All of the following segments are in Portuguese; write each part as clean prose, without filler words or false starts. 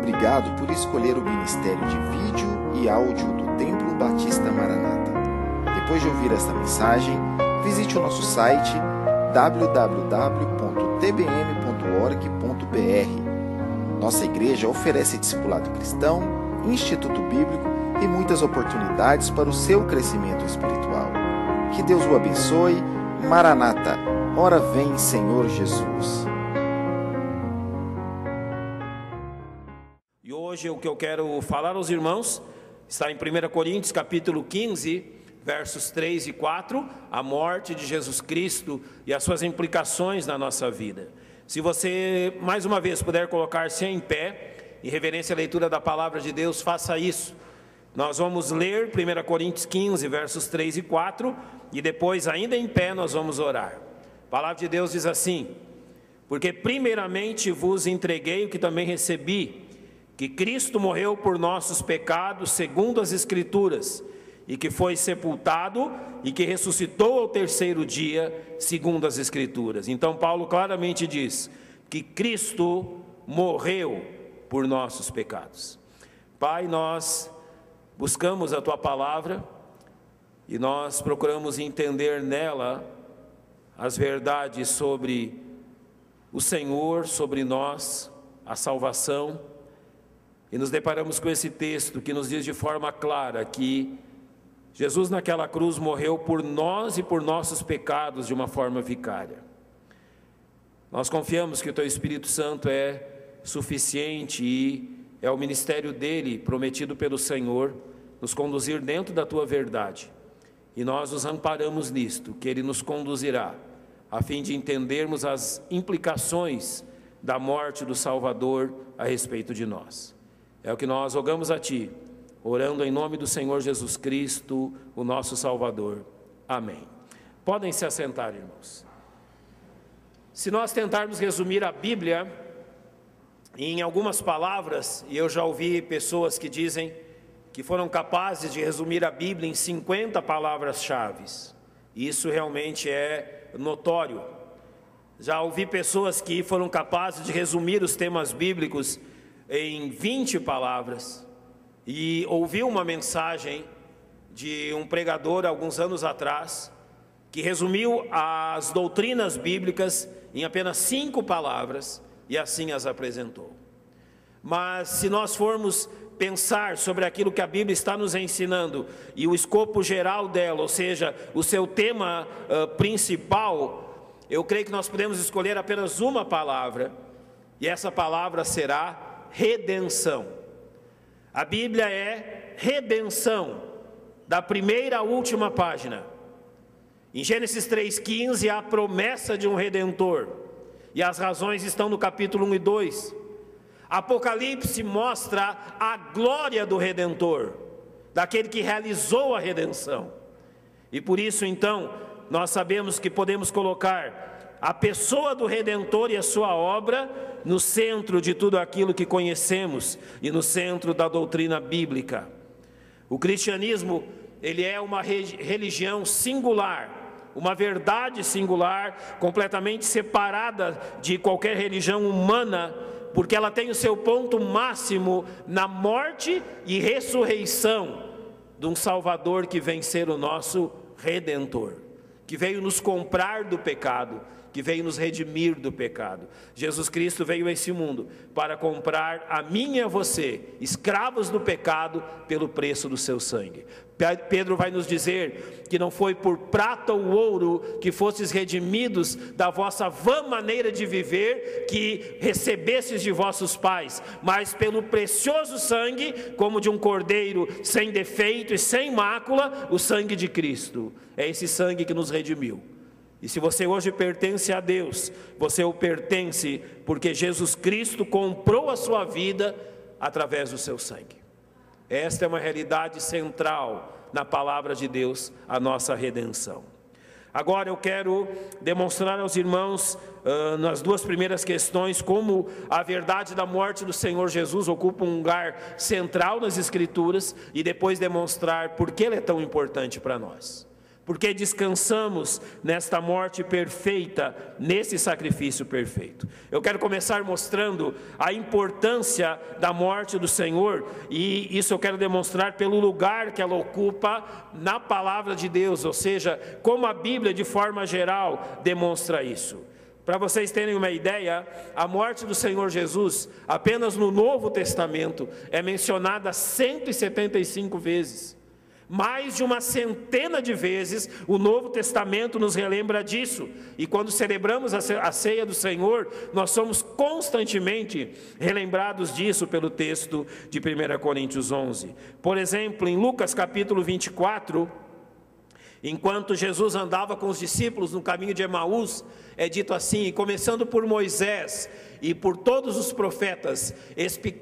obrigado por escolher o Ministério de Vídeo e Áudio do Templo Batista Maranata. Depois de ouvir esta mensagem, visite o nosso site www.tbm.org.br. Nossa igreja oferece discipulado cristão, instituto bíblico e muitas oportunidades para o seu crescimento espiritual. Que Deus o abençoe. Maranata, ora vem, Senhor Jesus. E hoje o que eu quero falar aos irmãos está em 1 Coríntios capítulo 15, versos 3 e 4, a morte de Jesus Cristo e as suas implicações na nossa vida. Se você, mais uma vez, puder colocar-se em pé, em reverência à leitura da palavra de Deus, faça isso. Nós vamos ler 1 Coríntios 15, versos 3 e 4, e depois, ainda em pé, nós vamos orar. A palavra de Deus diz assim: porque primeiramente vos entreguei o que também recebi, que Cristo morreu por nossos pecados, segundo as Escrituras, e que foi sepultado e que ressuscitou ao terceiro dia, segundo as Escrituras. Então Paulo claramente diz que Cristo morreu por nossos pecados. Pai, nós buscamos a Tua palavra e nós procuramos entender nela as verdades sobre o Senhor, sobre nós, a salvação, e nos deparamos com esse texto que nos diz de forma clara que Jesus naquela cruz morreu por nós e por nossos pecados de uma forma vicária. Nós confiamos que o Teu Espírito Santo é suficiente e é o ministério dele, prometido pelo Senhor, nos conduzir dentro da Tua verdade. E nós nos amparamos nisto, que Ele nos conduzirá, a fim de entendermos as implicações da morte do Salvador a respeito de nós. É o que nós rogamos a Ti, orando em nome do Senhor Jesus Cristo, o nosso Salvador. Amém. Podem se assentar, irmãos. Se nós tentarmos resumir a Bíblia em algumas palavras, e eu já ouvi pessoas que dizem que foram capazes de resumir a Bíblia em 50 palavras-chave. Isso realmente é notório. Já ouvi pessoas que foram capazes de resumir os temas bíblicos em 20 palavras. E ouvi uma mensagem de um pregador alguns anos atrás, que resumiu as doutrinas bíblicas em apenas 5 palavras, e assim as apresentou. Mas se nós formos pensar sobre aquilo que a Bíblia está nos ensinando, e o escopo geral dela, ou seja, o seu tema principal, eu creio que nós podemos escolher apenas uma palavra, e essa palavra será redenção. A Bíblia é redenção, da primeira à última página. Em Gênesis 3,15 há a promessa de um Redentor, e as razões estão no capítulo 1 e 2. Apocalipse mostra a glória do Redentor, daquele que realizou a redenção. E por isso então, nós sabemos que podemos colocar a pessoa do Redentor e a sua obra no centro de tudo aquilo que conhecemos e no centro da doutrina bíblica. O cristianismo, ele é uma religião singular, uma verdade singular, completamente separada de qualquer religião humana, porque ela tem o seu ponto máximo na morte e ressurreição de um Salvador que vem ser o nosso Redentor, que veio nos comprar do pecado, que veio nos redimir do pecado. Jesus Cristo veio a esse mundo para comprar a mim e a você, escravos do pecado, pelo preço do seu sangue. Pedro vai nos dizer que não foi por prata ou ouro que fostes redimidos da vossa vã maneira de viver, que recebestes de vossos pais, mas pelo precioso sangue, como de um cordeiro sem defeito e sem mácula, o sangue de Cristo. É esse sangue que nos redimiu. E se você hoje pertence a Deus, você o pertence porque Jesus Cristo comprou a sua vida através do seu sangue. Esta é uma realidade central na palavra de Deus, a nossa redenção. Agora eu quero demonstrar aos irmãos, nas duas primeiras questões, como a verdade da morte do Senhor Jesus ocupa um lugar central nas Escrituras, e depois demonstrar por que ela é tão importante para nós. porque descansamos nesta morte perfeita, nesse sacrifício perfeito. Eu quero começar mostrando a importância da morte do Senhor, e isso eu quero demonstrar pelo lugar que ela ocupa na palavra de Deus, ou seja, como a Bíblia de forma geral demonstra isso. Para vocês terem uma ideia, a morte do Senhor Jesus, apenas no Novo Testamento, é mencionada 175 vezes. Mais de uma centena de vezes o Novo Testamento nos relembra disso. E quando celebramos a ceia do Senhor, nós somos constantemente relembrados disso pelo texto de 1 Coríntios 11. Por exemplo, em Lucas capítulo 24, enquanto Jesus andava com os discípulos no caminho de Emaús, é dito assim: começando por Moisés e por todos os profetas,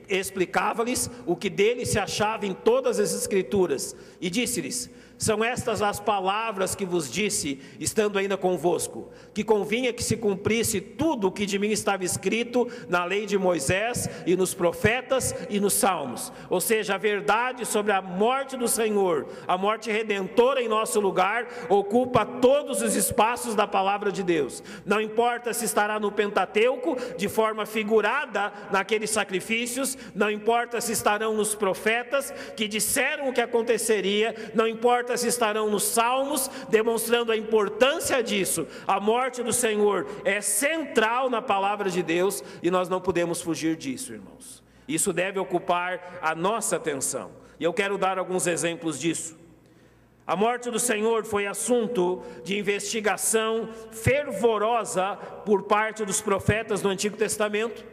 explicava-lhes o que dele se achava em todas as Escrituras, e disse-lhes: são estas as palavras que vos disse, estando ainda convosco, que convinha que se cumprisse tudo o que de mim estava escrito na lei de Moisés e nos profetas e nos salmos. Ou seja, a verdade sobre a morte do Senhor, a morte redentora em nosso lugar, ocupa todos os espaços da palavra de Deus. Não importa se estará no Pentateuco, de forma figurada naqueles sacrifícios, não importa se estarão nos profetas que disseram o que aconteceria, não importa se estarão nos salmos, demonstrando a importância disso. A morte do Senhor é central na palavra de Deus e nós não podemos fugir disso, irmãos. Isso deve ocupar a nossa atenção. E eu quero dar alguns exemplos disso. A morte do Senhor foi assunto de investigação fervorosa por parte dos profetas do Antigo Testamento.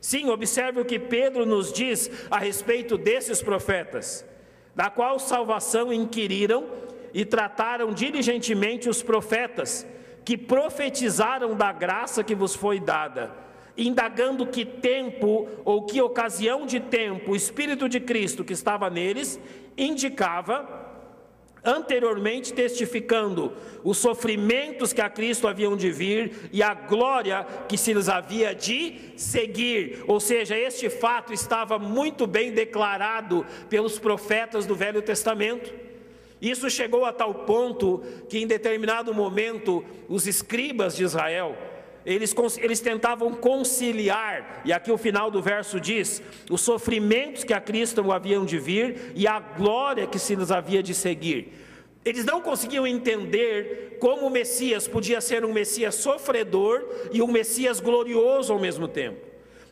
Sim, observe o que Pedro nos diz a respeito desses profetas: da qual salvação inquiriram e trataram diligentemente os profetas, que profetizaram da graça que vos foi dada, indagando que tempo ou que ocasião de tempo o Espírito de Cristo que estava neles indicava, anteriormente testificando os sofrimentos que a Cristo haviam de vir e a glória que se lhes havia de seguir. Ou seja, este fato estava muito bem declarado pelos profetas do Velho Testamento. Isso chegou a tal ponto que em determinado momento os escribas de Israel, eles tentavam conciliar, e aqui o final do verso diz, os sofrimentos que a Cristo haviam de vir e a glória que se lhes havia de seguir. Eles não conseguiam entender como o Messias podia ser um Messias sofredor e um Messias glorioso ao mesmo tempo.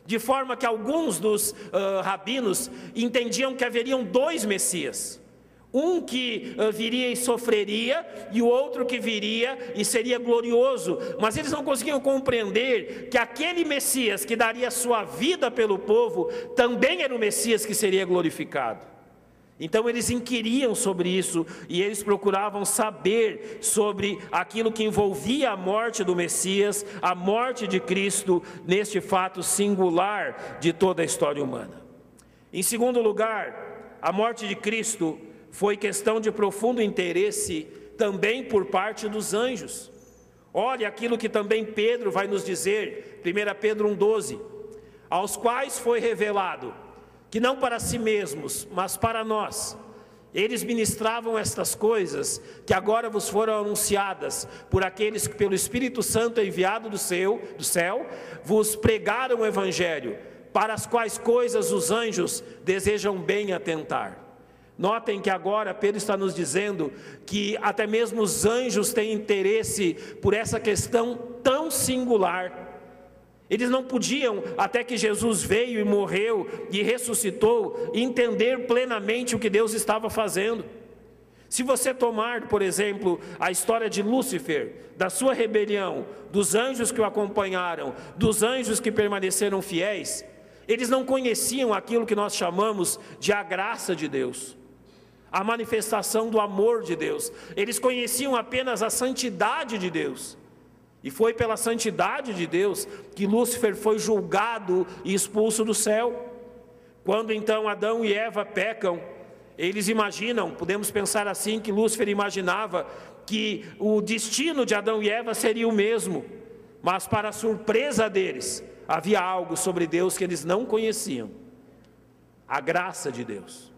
De forma que alguns dos rabinos entendiam que haveriam dois Messias. Um que viria e sofreria, e o outro que viria e seria glorioso. Mas eles não conseguiam compreender que aquele Messias que daria sua vida pelo povo, também era o Messias que seria glorificado. Então eles inquiriam sobre isso, e eles procuravam saber sobre aquilo que envolvia a morte do Messias, a morte de Cristo, neste fato singular de toda a história humana. Em segundo lugar, a morte de Cristo foi questão de profundo interesse também por parte dos anjos. Olha aquilo que também Pedro vai nos dizer, 1 Pedro 1,12, aos quais foi revelado, que não para si mesmos, mas para nós, eles ministravam estas coisas, que agora vos foram anunciadas, por aqueles que pelo Espírito Santo enviado do céu, vos pregaram o Evangelho, para as quais coisas os anjos desejam bem atentar. Notem que agora Pedro está nos dizendo que até mesmo os anjos têm interesse por essa questão tão singular. Eles não podiam, até que Jesus veio e morreu e ressuscitou, entender plenamente o que Deus estava fazendo. Se você tomar, por exemplo, a história de Lúcifer, da sua rebelião, dos anjos que o acompanharam, dos anjos que permaneceram fiéis, eles não conheciam aquilo que nós chamamos de a graça de Deus, a manifestação do amor de Deus. Eles conheciam apenas a santidade de Deus. E foi pela santidade de Deus que Lúcifer foi julgado e expulso do céu. Quando então Adão e Eva pecam, eles imaginam, podemos pensar assim, que Lúcifer imaginava que o destino de Adão e Eva seria o mesmo. Mas para a surpresa deles, havia algo sobre Deus que eles não conheciam: a graça de Deus.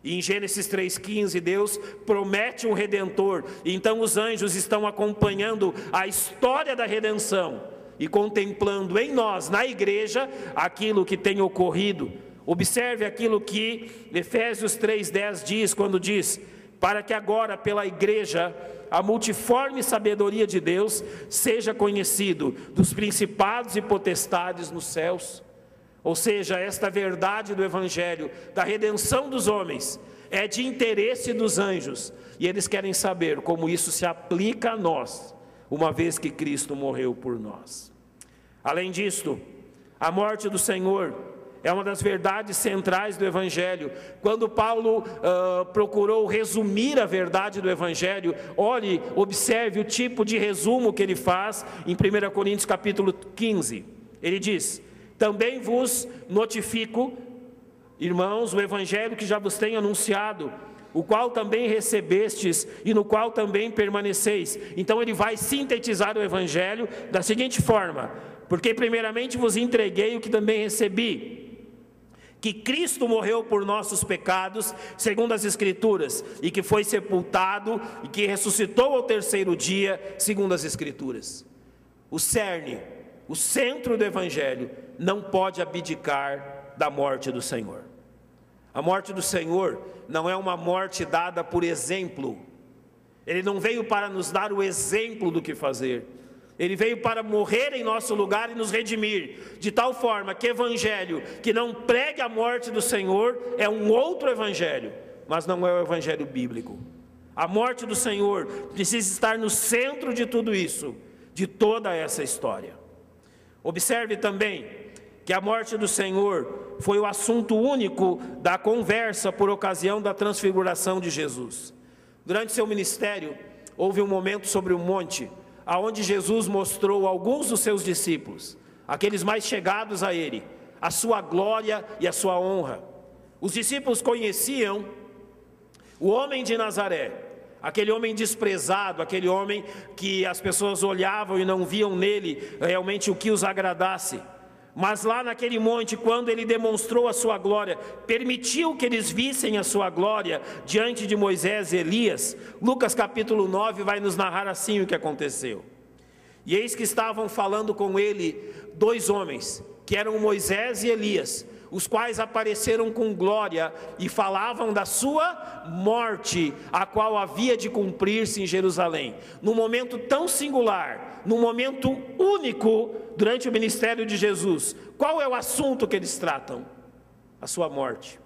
E em Gênesis 3,15, Deus promete um Redentor. Então os anjos estão acompanhando a história da redenção e contemplando em nós, na igreja, aquilo que tem ocorrido. Observe aquilo que Efésios 3,10 diz, quando diz: para que agora pela igreja a multiforme sabedoria de Deus seja conhecido dos principados e potestades nos céus. Ou seja, esta verdade do Evangelho, da redenção dos homens, é de interesse dos anjos, e eles querem saber como isso se aplica a nós, uma vez que Cristo morreu por nós. Além disto, a morte do Senhor é uma das verdades centrais do Evangelho. Quando Paulo procurou resumir a verdade do Evangelho, olhe, observe o tipo de resumo que ele faz em 1 Coríntios capítulo 15. Ele diz: também vos notifico, irmãos, o Evangelho que já vos tenho anunciado, o qual também recebestes e no qual também permaneceis. Então ele vai sintetizar o Evangelho da seguinte forma: porque primeiramente vos entreguei o que também recebi, que Cristo morreu por nossos pecados, segundo as Escrituras, e que foi sepultado, e que ressuscitou ao terceiro dia, segundo as Escrituras. O cerne, o centro do Evangelho, não pode abdicar da morte do Senhor. A morte do Senhor não é uma morte dada por exemplo. Ele não veio para nos dar o exemplo do que fazer. Ele veio para morrer em nosso lugar e nos redimir, de tal forma que evangelho que não pregue a morte do Senhor é um outro evangelho, mas não é o evangelho bíblico. A morte do Senhor precisa estar no centro de tudo isso, de toda essa história. Observe também que a morte do Senhor foi o assunto único da conversa por ocasião da transfiguração de Jesus. Durante seu ministério, houve um momento sobre o monte, aonde Jesus mostrou a alguns dos seus discípulos, aqueles mais chegados a ele, a sua glória e a sua honra. Os discípulos conheciam o homem de Nazaré, aquele homem desprezado, aquele homem que as pessoas olhavam e não viam nele realmente o que os agradasse. Mas lá naquele monte, quando ele demonstrou a sua glória, permitiu que eles vissem a sua glória diante de Moisés e Elias, Lucas capítulo 9 vai nos narrar assim o que aconteceu. E eis que estavam falando com ele dois homens, que eram Moisés e Elias, os quais apareceram com glória e falavam da sua morte, a qual havia de cumprir-se em Jerusalém. Num momento tão singular, num momento único durante o ministério de Jesus, qual é o assunto que eles tratam? A sua morte.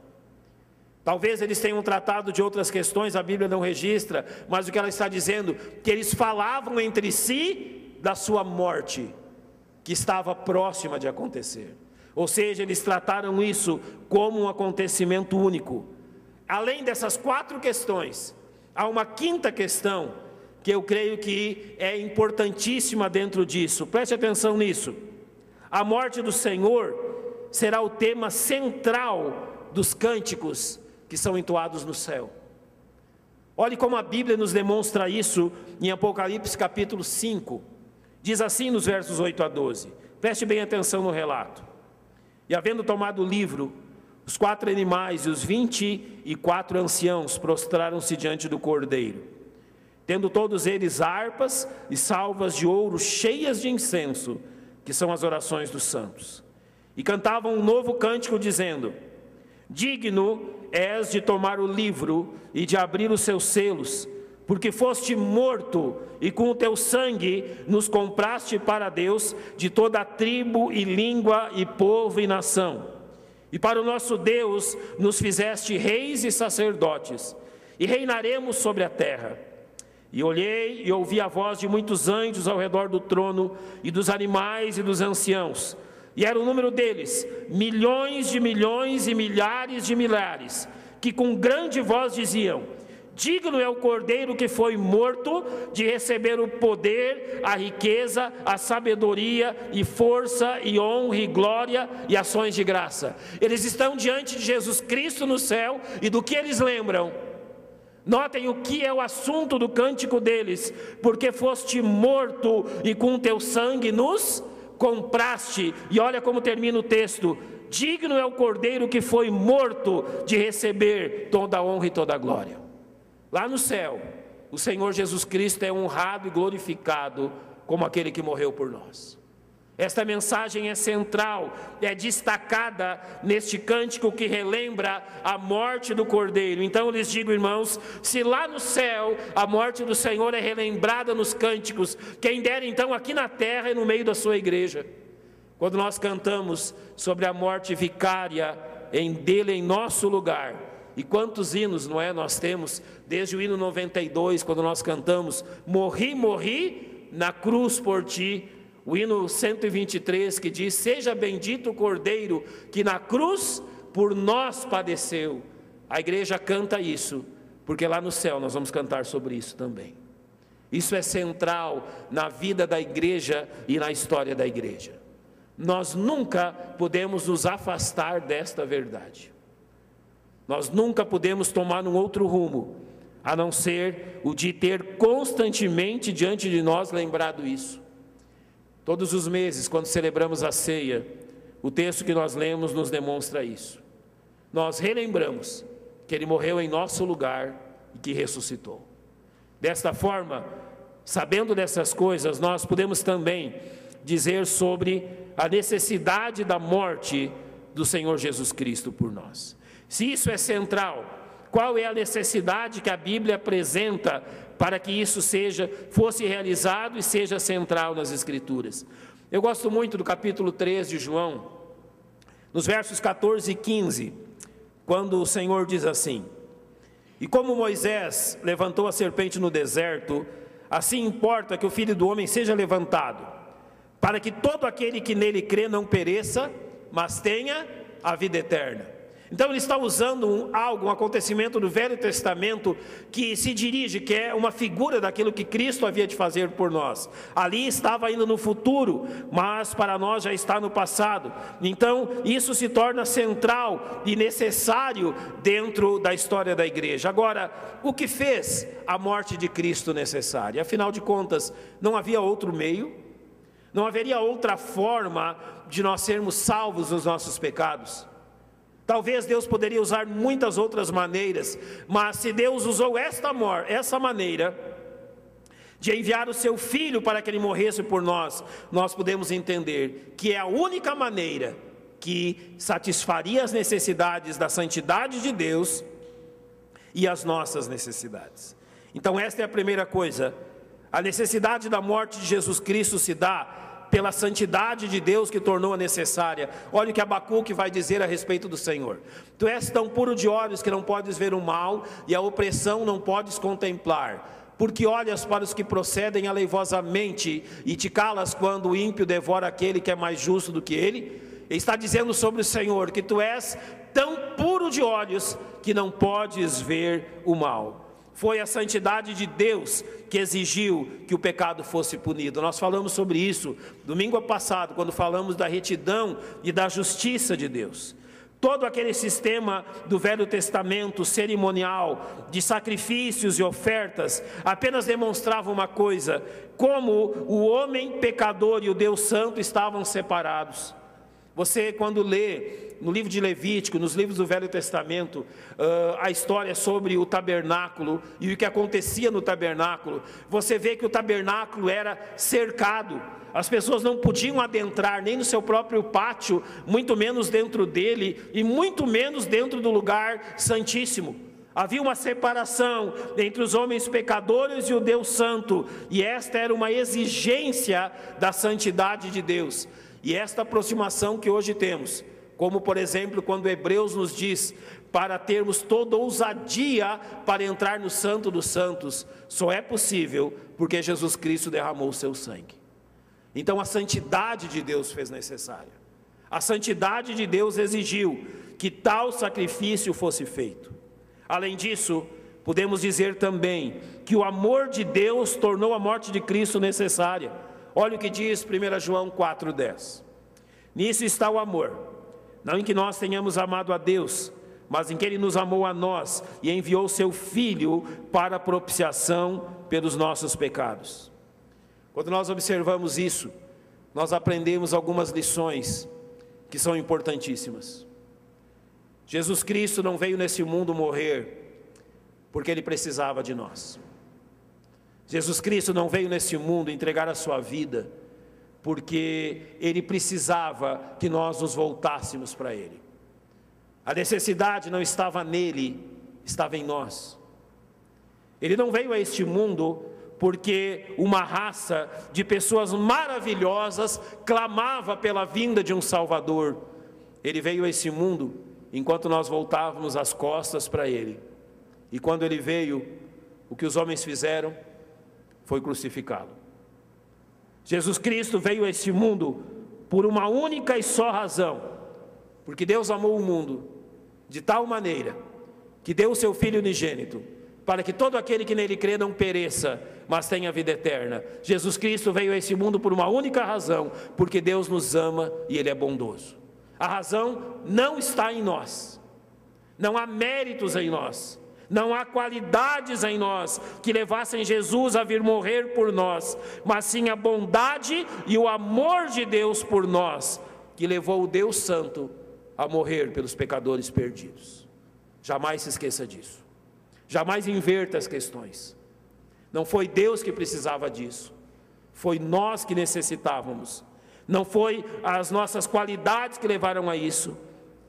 Talvez eles tenham tratado de outras questões, a Bíblia não registra, mas o que ela está dizendo, que eles falavam entre si da sua morte, que estava próxima de acontecer. Ou seja, eles trataram isso como um acontecimento único. Além dessas quatro questões, há uma quinta questão que eu creio que é importantíssima dentro disso. Preste atenção nisso. A morte do Senhor será o tema central dos cânticos que são entoados no céu. Olhe como a Bíblia nos demonstra isso em Apocalipse capítulo 5. Diz assim nos versos 8 a 12. Preste bem atenção no relato. E havendo tomado o livro, os 4 animais e os 24 anciãos prostraram-se diante do Cordeiro, tendo todos eles harpas e salvas de ouro cheias de incenso, que são as orações dos santos. E cantavam um novo cântico, dizendo: digno és de tomar o livro e de abrir os seus selos, porque foste morto, e com o teu sangue nos compraste para Deus de toda a tribo e língua e povo e nação. E para o nosso Deus nos fizeste reis e sacerdotes, e reinaremos sobre a terra. E olhei e ouvi a voz de muitos anjos ao redor do trono, e dos animais e dos anciãos. E era o número deles, milhões de milhões e milhares de milhares, que com grande voz diziam: digno é o Cordeiro que foi morto de receber o poder, a riqueza, a sabedoria e força e honra e glória e ações de graça. Eles estão diante de Jesus Cristo no céu, e do que eles lembram? Notem o que é o assunto do cântico deles: porque foste morto e com teu sangue nos compraste. E olha como termina o texto: digno é o Cordeiro que foi morto de receber toda a honra e toda a glória. Lá no céu, o Senhor Jesus Cristo é honrado e glorificado como aquele que morreu por nós. Esta mensagem é central, é destacada neste cântico que relembra a morte do Cordeiro. Então eu lhes digo, irmãos, se lá no céu a morte do Senhor é relembrada nos cânticos, quem dera então aqui na terra e no meio da sua igreja. Quando nós cantamos sobre a morte vicária dele em nosso lugar, e quantos hinos, não é, nós temos, desde o hino 92, quando nós cantamos, morri na cruz por ti, o hino 123 que diz, seja bendito o Cordeiro que na cruz por nós padeceu. A igreja canta isso, porque lá no céu nós vamos cantar sobre isso também. Isso é central na vida da igreja e na história da igreja. Nós nunca podemos nos afastar desta verdade. Nós nunca podemos tomar um outro rumo, a não ser o de ter constantemente diante de nós lembrado isso. Todos os meses, quando celebramos a ceia, o texto que nós lemos nos demonstra isso. Nós relembramos que Ele morreu em nosso lugar e que ressuscitou. Desta forma, sabendo dessas coisas, nós podemos também dizer sobre a necessidade da morte do Senhor Jesus Cristo por nós. Se isso é central, qual é a necessidade que a Bíblia apresenta para que isso fosse realizado e seja central nas Escrituras? Eu gosto muito do capítulo 3 de João, nos versos 14 e 15, quando o Senhor diz assim: e como Moisés levantou a serpente no deserto, assim importa que o Filho do Homem seja levantado, para que todo aquele que nele crê não pereça, mas tenha a vida eterna. Então ele está usando um acontecimento do Velho Testamento que se dirige, que é uma figura daquilo que Cristo havia de fazer por nós. Ali estava ainda no futuro, mas para nós já está no passado. Então isso se torna central e necessário dentro da história da igreja. Agora, o que fez a morte de Cristo necessária? Afinal de contas, não havia outro meio, não haveria outra forma de nós sermos salvos dos nossos pecados. Talvez Deus poderia usar muitas outras maneiras, mas se Deus usou essa maneira de enviar o seu Filho para que Ele morresse por nós, nós podemos entender que é a única maneira que satisfaria as necessidades da santidade de Deus e as nossas necessidades. Então esta é a primeira coisa, a necessidade da morte de Jesus Cristo se dá pela santidade de Deus que tornou-a necessária. Olha o que Abacuque vai dizer a respeito do Senhor: tu és tão puro de olhos que não podes ver o mal, e a opressão não podes contemplar, porque olhas para os que procedem aleivosamente, e te calas quando o ímpio devora aquele que é mais justo do que ele. Ele está dizendo sobre o Senhor que tu és tão puro de olhos que não podes ver o mal. Foi a santidade de Deus que exigiu que o pecado fosse punido. Nós falamos sobre isso domingo passado, quando falamos da retidão e da justiça de Deus. Todo aquele sistema do Velho Testamento cerimonial, de sacrifícios e ofertas, apenas demonstrava uma coisa: como o homem pecador e o Deus Santo estavam separados. Você, quando lê no livro de Levítico, nos livros do Velho Testamento, a história sobre o tabernáculo e o que acontecia no tabernáculo, você vê que o tabernáculo era cercado. As pessoas não podiam adentrar nem no seu próprio pátio, muito menos dentro dele, e muito menos dentro do lugar santíssimo. Havia uma separação entre os homens pecadores e o Deus Santo, e esta era uma exigência da santidade de Deus. E esta aproximação que hoje temos, como por exemplo quando Hebreus nos diz para termos toda ousadia para entrar no Santo dos Santos, só é possível porque Jesus Cristo derramou o seu sangue. Então a santidade de Deus fez necessária. A santidade de Deus exigiu que tal sacrifício fosse feito. Além disso, podemos dizer também que o amor de Deus tornou a morte de Cristo necessária. Olha o que diz 1 João 4,10. Nisso está o amor, não em que nós tenhamos amado a Deus, mas em que Ele nos amou a nós e enviou seu Filho para a propiciação pelos nossos pecados. Quando nós observamos isso, nós aprendemos algumas lições que são importantíssimas. Jesus Cristo não veio nesse mundo morrer porque Ele precisava de nós. Jesus Cristo não veio nesse mundo entregar a sua vida porque Ele precisava que nós nos voltássemos para Ele. A necessidade não estava nele, estava em nós. Ele não veio a este mundo porque uma raça de pessoas maravilhosas clamava pela vinda de um Salvador. Ele veio a esse mundo enquanto nós voltávamos as costas para Ele. E quando Ele veio, o que os homens fizeram foi crucificá-lo. Jesus Cristo veio a esse mundo por uma única e só razão, porque Deus amou o mundo de tal maneira que deu o seu Filho unigênito, para que todo aquele que nele crê não pereça, mas tenha vida eterna. Jesus Cristo veio a esse mundo por uma única razão, porque Deus nos ama e Ele é bondoso. A razão não está em nós, não há méritos em nós, não há qualidades em nós que levassem Jesus a vir morrer por nós, mas sim a bondade e o amor de Deus por nós, que levou o Deus Santo a morrer pelos pecadores perdidos. Jamais se esqueça disso. Jamais inverta as questões. Não foi Deus que precisava disso, foi nós que necessitávamos. Não foi as nossas qualidades que levaram a isso,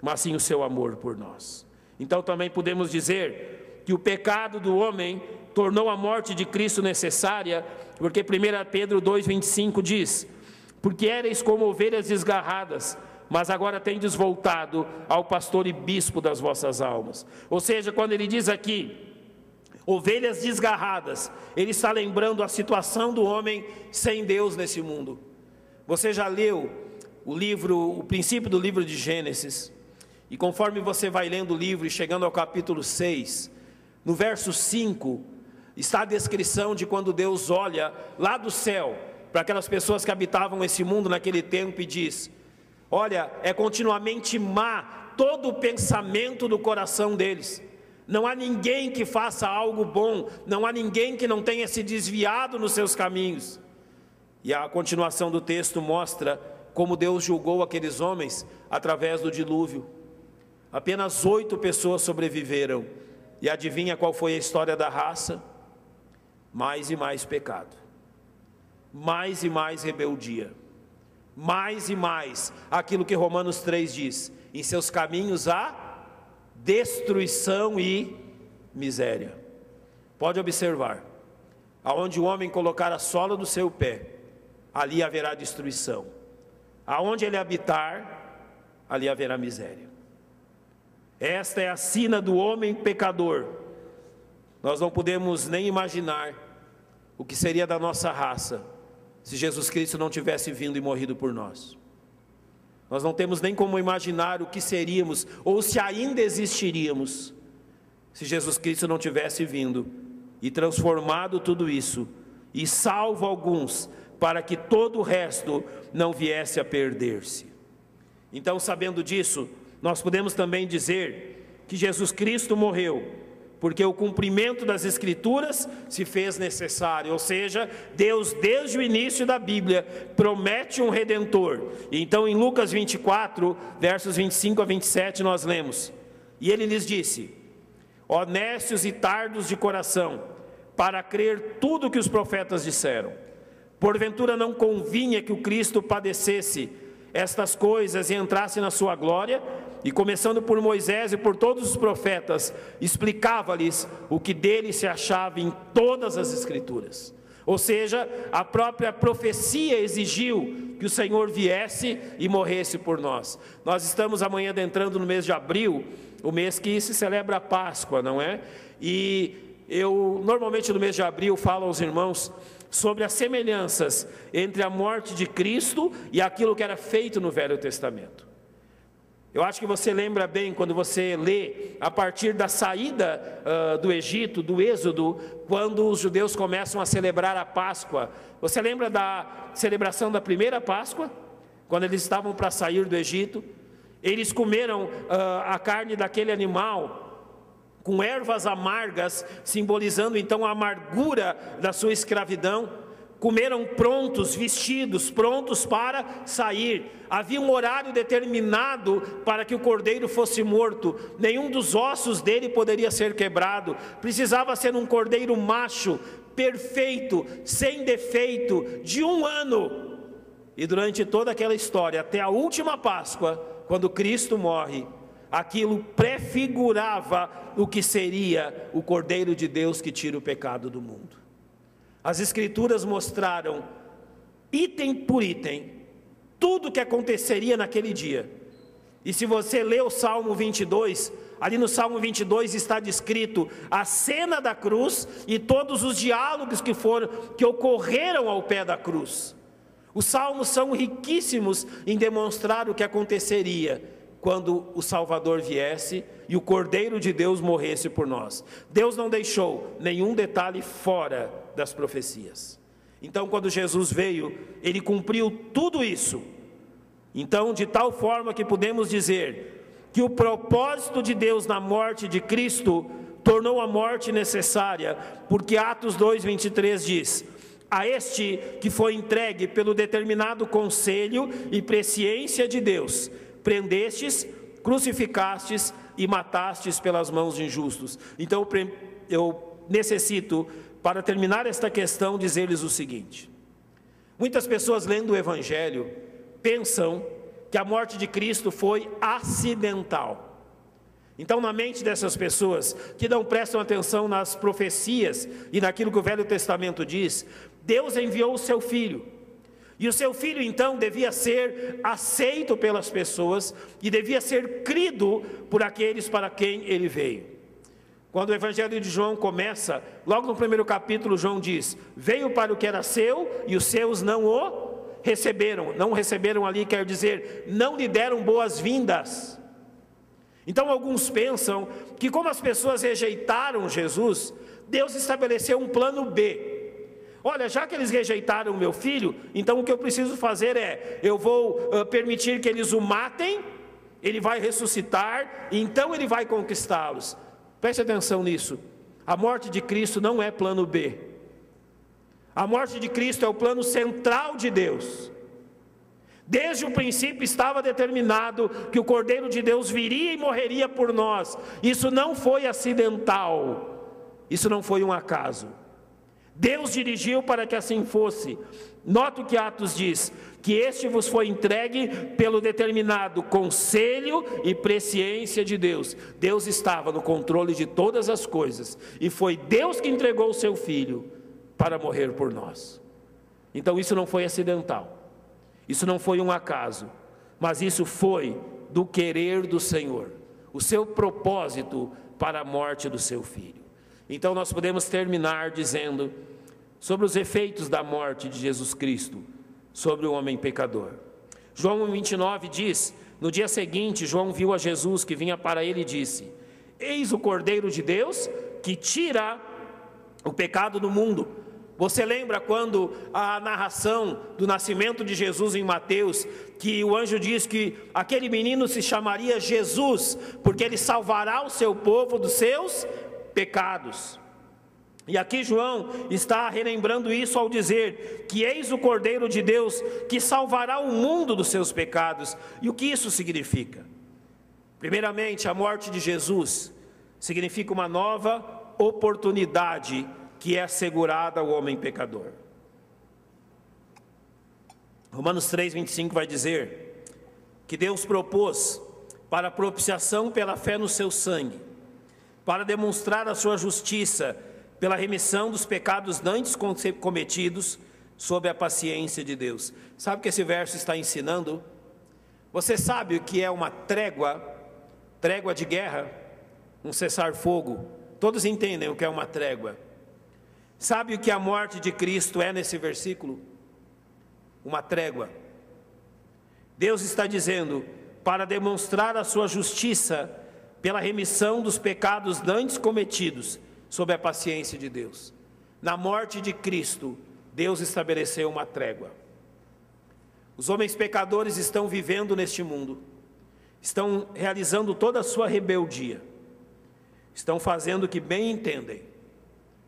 mas sim o seu amor por nós. Então também podemos dizer que o pecado do homem tornou a morte de Cristo necessária, porque 1 Pedro 2,25 diz: porque éreis como ovelhas desgarradas, mas agora tendes voltado ao pastor e bispo das vossas almas. Ou seja, quando ele diz aqui, ovelhas desgarradas, ele está lembrando a situação do homem sem Deus nesse mundo. Você já leu o princípio do livro de Gênesis, e conforme você vai lendo o livro e chegando ao capítulo 6, no verso 5, está a descrição de quando Deus olha lá do céu, para aquelas pessoas que habitavam esse mundo naquele tempo e diz: olha, é continuamente má todo o pensamento do coração deles, não há ninguém que faça algo bom, não há ninguém que não tenha se desviado nos seus caminhos. E a continuação do texto mostra como Deus julgou aqueles homens através do dilúvio. Apenas 8 pessoas sobreviveram, e adivinha qual foi a história da raça? Mais e mais pecado, mais e mais rebeldia, mais e mais aquilo que Romanos 3 diz: em seus caminhos há destruição e miséria. Pode observar, aonde o homem colocar a sola do seu pé, ali haverá destruição. Aonde ele habitar, ali haverá miséria. Esta é a sina do homem pecador. Nós não podemos nem imaginar o que seria da nossa raça se Jesus Cristo não tivesse vindo e morrido por nós. Nós não temos nem como imaginar o que seríamos, ou se ainda existiríamos, se Jesus Cristo não tivesse vindo e transformado tudo isso, e salvo alguns, para que todo o resto não viesse a perder-se. Então, sabendo disso, nós podemos também dizer que Jesus Cristo morreu porque o cumprimento das Escrituras se fez necessário. Ou seja, Deus, desde o início da Bíblia, promete um Redentor. Então, em Lucas 24, versos 25 a 27, nós lemos: e ele lhes disse: honestos e tardos de coração, para crer tudo o que os profetas disseram. Porventura não convinha que o Cristo padecesse estas coisas e entrasse na sua glória? E começando por Moisés e por todos os profetas, explicava-lhes o que dele se achava em todas as Escrituras. Ou seja, a própria profecia exigiu que o Senhor viesse e morresse por nós. Nós estamos amanhã adentrando no mês de abril, o mês que se celebra a Páscoa, não é? E eu normalmente no mês de abril falo aos irmãos sobre as semelhanças entre a morte de Cristo e aquilo que era feito no Velho Testamento. Eu acho que você lembra bem quando você lê a partir da saída do Egito, do Êxodo, quando os judeus começam a celebrar a Páscoa. Você lembra da celebração da primeira Páscoa? Quando eles estavam para sair do Egito, eles comeram a carne daquele animal com ervas amargas, simbolizando então a amargura da sua escravidão. comeram prontos, vestidos, prontos para sair. Havia um horário determinado para que o cordeiro fosse morto. Nenhum dos ossos dele poderia ser quebrado. Precisava ser um cordeiro macho, perfeito, sem defeito, de 1 ano. E durante toda aquela história, até a última Páscoa, quando Cristo morre, aquilo prefigurava o que seria o Cordeiro de Deus que tira o pecado do mundo. As Escrituras mostraram, item por item, tudo o que aconteceria naquele dia. E se você lê o Salmo 22, ali no Salmo 22 está descrito a cena da cruz e todos os diálogos que ocorreram ao pé da cruz. Os salmos são riquíssimos em demonstrar o que aconteceria quando o Salvador viesse e o Cordeiro de Deus morresse por nós. Deus não deixou nenhum detalhe fora das profecias. Então, quando Jesus veio, Ele cumpriu tudo isso. Então, de tal forma que podemos dizer que o propósito de Deus na morte de Cristo tornou a morte necessária, porque Atos 2:23 diz: a este que foi entregue pelo determinado conselho e presciência de Deus, prendestes, crucificastes e matastes pelas mãos de injustos. Então eu necessito, para terminar esta questão, dizer-lhes o seguinte: muitas pessoas lendo o Evangelho pensam que a morte de Cristo foi acidental. Então, na mente dessas pessoas que não prestam atenção nas profecias e naquilo que o Velho Testamento diz, Deus enviou o seu Filho. E o seu Filho, então, devia ser aceito pelas pessoas e devia ser crido por aqueles para quem ele veio. Quando o Evangelho de João começa, logo no primeiro capítulo, João diz: veio para o que era seu e os seus não o receberam. Não receberam ali quer dizer, não lhe deram boas-vindas. Então alguns pensam que como as pessoas rejeitaram Jesus, Deus estabeleceu um plano B. Olha, já que eles rejeitaram o meu filho, então o que eu preciso fazer é, eu vou permitir que eles o matem, ele vai ressuscitar, e então ele vai conquistá-los. Preste atenção nisso, a morte de Cristo não é plano B. A morte de Cristo é o plano central de Deus. Desde o princípio estava determinado que o Cordeiro de Deus viria e morreria por nós. Isso não foi acidental, isso não foi um acaso. Deus dirigiu para que assim fosse. Nota o que Atos diz, que este vos foi entregue pelo determinado conselho e presciência de Deus. Deus estava no controle de todas as coisas, e foi Deus que entregou o seu Filho para morrer por nós. Então isso não foi acidental, isso não foi um acaso, mas isso foi do querer do Senhor, o seu propósito para a morte do seu Filho. Então nós podemos terminar dizendo sobre os efeitos da morte de Jesus Cristo sobre o homem pecador. João 1:29 diz: no dia seguinte João viu a Jesus que vinha para ele e disse: eis o Cordeiro de Deus que tira o pecado do mundo. Você lembra quando a narração do nascimento de Jesus em Mateus, que o anjo diz que aquele menino se chamaria Jesus, porque ele salvará o seu povo dos seus pecados. E aqui João está relembrando isso ao dizer que eis o Cordeiro de Deus que salvará o mundo dos seus pecados. E o que isso significa? Primeiramente, a morte de Jesus significa uma nova oportunidade que é assegurada ao homem pecador. Romanos 3:25 vai dizer que Deus propôs para a propiciação pela fé no seu sangue, para demonstrar a sua justiça pela remissão dos pecados dantes cometidos, sob a paciência de Deus. Sabe o que esse verso está ensinando? Você sabe o que é uma trégua de guerra, um cessar-fogo? Todos entendem o que é uma trégua. Sabe o que a morte de Cristo é nesse versículo? Uma trégua. Deus está dizendo, para demonstrar a sua justiça pela remissão dos pecados dantes cometidos, sob a paciência de Deus. Na morte de Cristo, Deus estabeleceu uma trégua. Os homens pecadores estão vivendo neste mundo, estão realizando toda a sua rebeldia, estão fazendo o que bem entendem,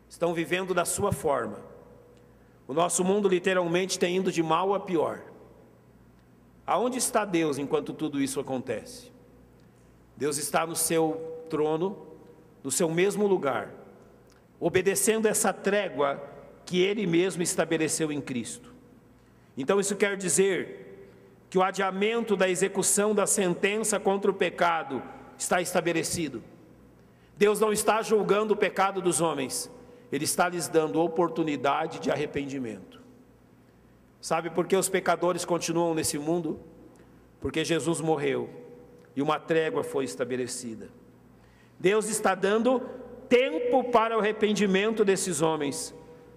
estão vivendo da sua forma. O nosso mundo literalmente tem indo de mal a pior. Aonde está Deus enquanto tudo isso acontece? Deus está no seu trono, no seu mesmo lugar, obedecendo essa trégua que Ele mesmo estabeleceu em Cristo. Então isso quer dizer que o adiamento da execução da sentença contra o pecado está estabelecido. Deus não está julgando o pecado dos homens, Ele está lhes dando oportunidade de arrependimento. Sabe por que os pecadores continuam nesse mundo? Porque Jesus morreu e uma trégua foi estabelecida. Deus está dando tempo para o arrependimento desses homens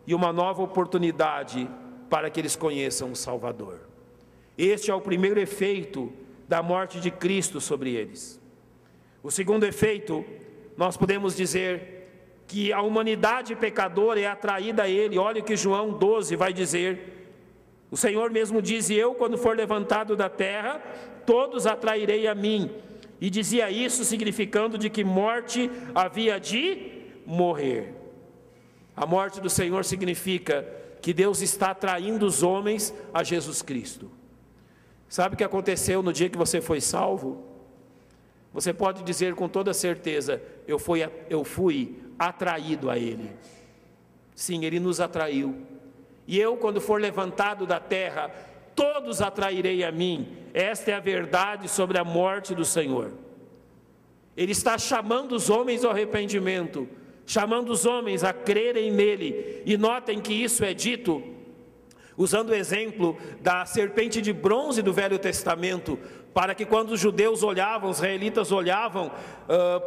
e uma nova oportunidade para que eles conheçam o Salvador. Este é o primeiro efeito da morte de Cristo sobre eles. O segundo efeito, nós podemos dizer que a humanidade pecadora é atraída a Ele. Olha o que João 12 vai dizer. O Senhor mesmo diz: eu, quando for levantado da terra, todos atrairei a mim. E dizia isso significando de que morte havia de morrer. A morte do Senhor significa que Deus está atraindo os homens a Jesus Cristo. Sabe o que aconteceu no dia que você foi salvo? Você pode dizer com toda certeza: eu fui atraído a Ele. Sim, Ele nos atraiu. E eu, quando for levantado da terra, todos atrairei a mim. Esta é a verdade sobre a morte do Senhor. Ele está chamando os homens ao arrependimento, chamando os homens a crerem nele. E notem que isso é dito usando o exemplo da serpente de bronze do Velho Testamento, para que quando os judeus olhavam, os israelitas olhavam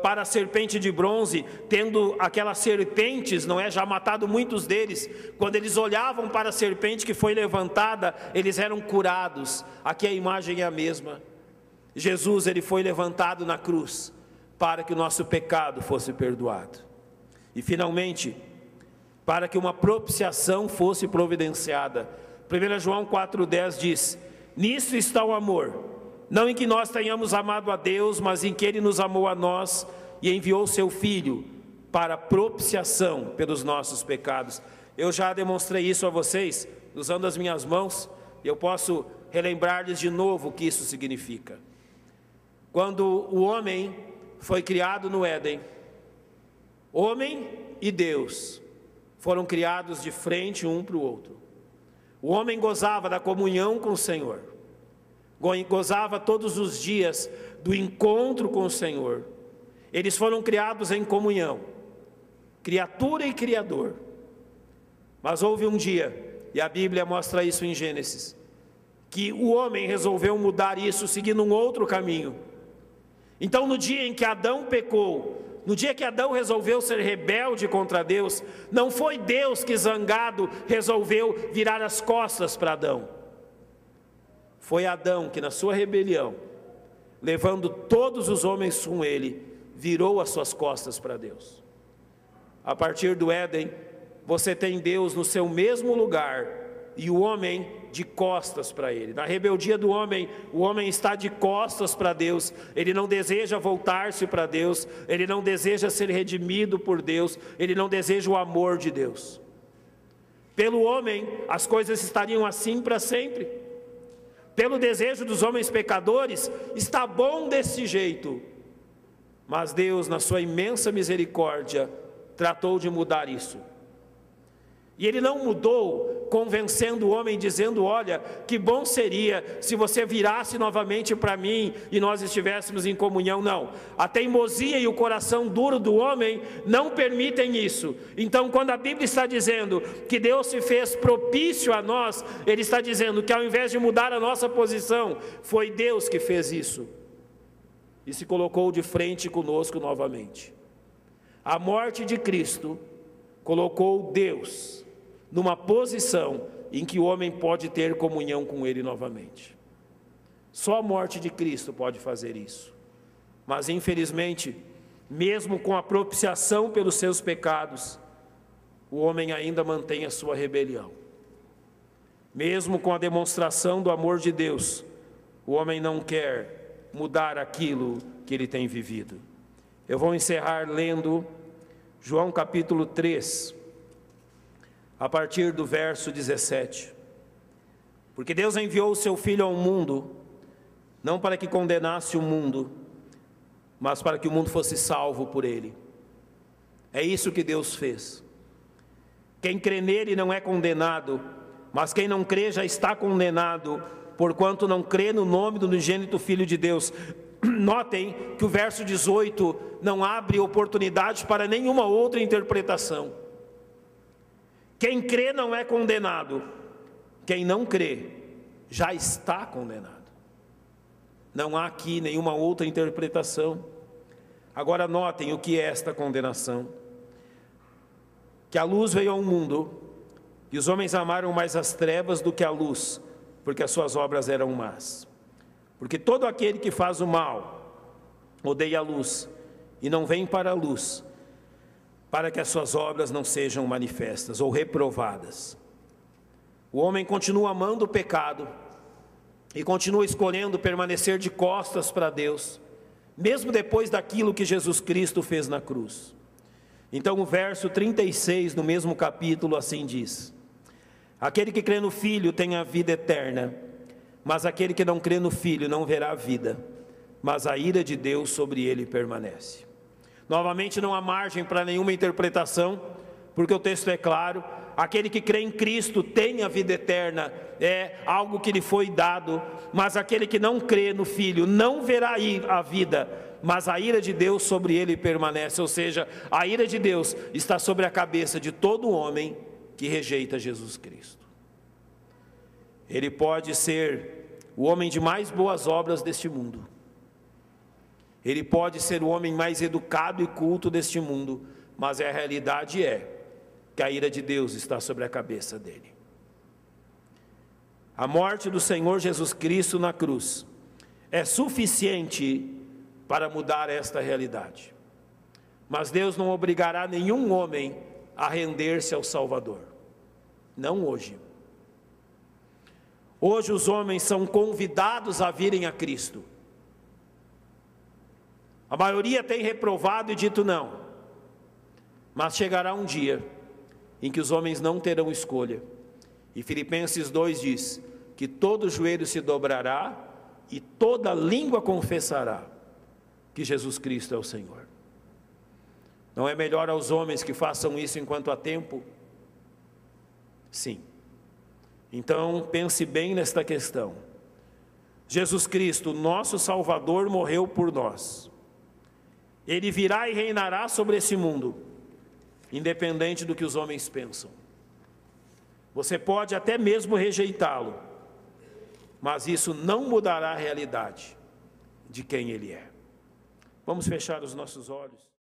para a serpente de bronze, tendo aquelas serpentes, não é, já matado muitos deles, quando eles olhavam para a serpente que foi levantada, eles eram curados. Aqui a imagem é a mesma. Jesus, ele foi levantado na cruz para que o nosso pecado fosse perdoado. E finalmente, para que uma propiciação fosse providenciada. 1 João 4,10 diz: nisso está o amor, não em que nós tenhamos amado a Deus, mas em que Ele nos amou a nós e enviou seu Filho para propiciação pelos nossos pecados. Eu já demonstrei isso a vocês, usando as minhas mãos, e eu posso relembrar-lhes de novo o que isso significa. Quando o homem foi criado no Éden, homem e Deus foram criados de frente um para o outro. O homem gozava da comunhão com o Senhor, gozava todos os dias do encontro com o Senhor. Eles foram criados em comunhão, criatura e criador. Mas houve um dia, e a Bíblia mostra isso em Gênesis, que o homem resolveu mudar isso, seguindo um outro caminho. Então, no dia em que Adão pecou, no dia que Adão resolveu ser rebelde contra Deus, não foi Deus que, zangado, resolveu virar as costas para Adão. Foi Adão que, na sua rebelião, levando todos os homens com ele, virou as suas costas para Deus. A partir do Éden, você tem Deus no seu mesmo lugar e o homem de costas para Ele. Na rebeldia do homem, o homem está de costas para Deus. Ele não deseja voltar-se para Deus, ele não deseja ser redimido por Deus, ele não deseja o amor de Deus. Pelo homem, as coisas estariam assim para sempre. Pelo desejo dos homens pecadores, está bom desse jeito. Mas Deus, na sua imensa misericórdia, tratou de mudar isso. E Ele não mudou convencendo o homem, dizendo: olha, que bom seria se você virasse novamente para mim e nós estivéssemos em comunhão. Não, a teimosia e o coração duro do homem não permitem isso. Então, quando a Bíblia está dizendo que Deus se fez propício a nós, Ele está dizendo que ao invés de mudar a nossa posição, foi Deus que fez isso e se colocou de frente conosco novamente. A morte de Cristo colocou Deus numa posição em que o homem pode ter comunhão com Ele novamente. Só a morte de Cristo pode fazer isso. Mas infelizmente, mesmo com a propiciação pelos seus pecados, o homem ainda mantém a sua rebelião. Mesmo com a demonstração do amor de Deus, o homem não quer mudar aquilo que ele tem vivido. Eu vou encerrar lendo João capítulo 3, a partir do verso 17. Porque Deus enviou o seu Filho ao mundo, não para que condenasse o mundo, mas para que o mundo fosse salvo por ele. É isso que Deus fez. Quem crê nele não é condenado, mas quem não crê já está condenado, porquanto não crê no nome do unigênito Filho de Deus. Notem que o verso 18 não abre oportunidade para nenhuma outra interpretação. Quem crê não é condenado, quem não crê já está condenado. Não há aqui nenhuma outra interpretação. Agora notem o que é esta condenação. Que a luz veio ao mundo, e os homens amaram mais as trevas do que a luz, porque as suas obras eram más. Porque todo aquele que faz o mal odeia a luz, e não vem para a luz, para que as suas obras não sejam manifestas ou reprovadas. O homem continua amando o pecado, e continua escolhendo permanecer de costas para Deus, mesmo depois daquilo que Jesus Cristo fez na cruz. Então o verso 36 do mesmo capítulo assim diz: aquele que crê no Filho tem a vida eterna, mas aquele que não crê no Filho não verá a vida, mas a ira de Deus sobre ele permanece. Novamente não há margem para nenhuma interpretação, porque o texto é claro. Aquele que crê em Cristo tem a vida eterna, é algo que lhe foi dado, mas aquele que não crê no Filho não verá a vida, mas a ira de Deus sobre ele permanece. Ou seja, a ira de Deus está sobre a cabeça de todo homem que rejeita Jesus Cristo. Ele pode ser o homem de mais boas obras deste mundo, ele pode ser o homem mais educado e culto deste mundo, mas a realidade é que a ira de Deus está sobre a cabeça dele. A morte do Senhor Jesus Cristo na cruz é suficiente para mudar esta realidade, mas Deus não obrigará nenhum homem a render-se ao Salvador, não hoje. Hoje os homens são convidados a virem a Cristo. A maioria tem reprovado e dito não, mas chegará um dia em que os homens não terão escolha, e Filipenses 2 diz que todo joelho se dobrará e toda língua confessará que Jesus Cristo é o Senhor. Não é melhor aos homens que façam isso enquanto há tempo? Sim. Então pense bem nesta questão. Jesus Cristo, nosso Salvador, morreu por nós. Ele virá e reinará sobre esse mundo, independente do que os homens pensam. Você pode até mesmo rejeitá-lo, mas isso não mudará a realidade de quem ele é. Vamos fechar os nossos olhos.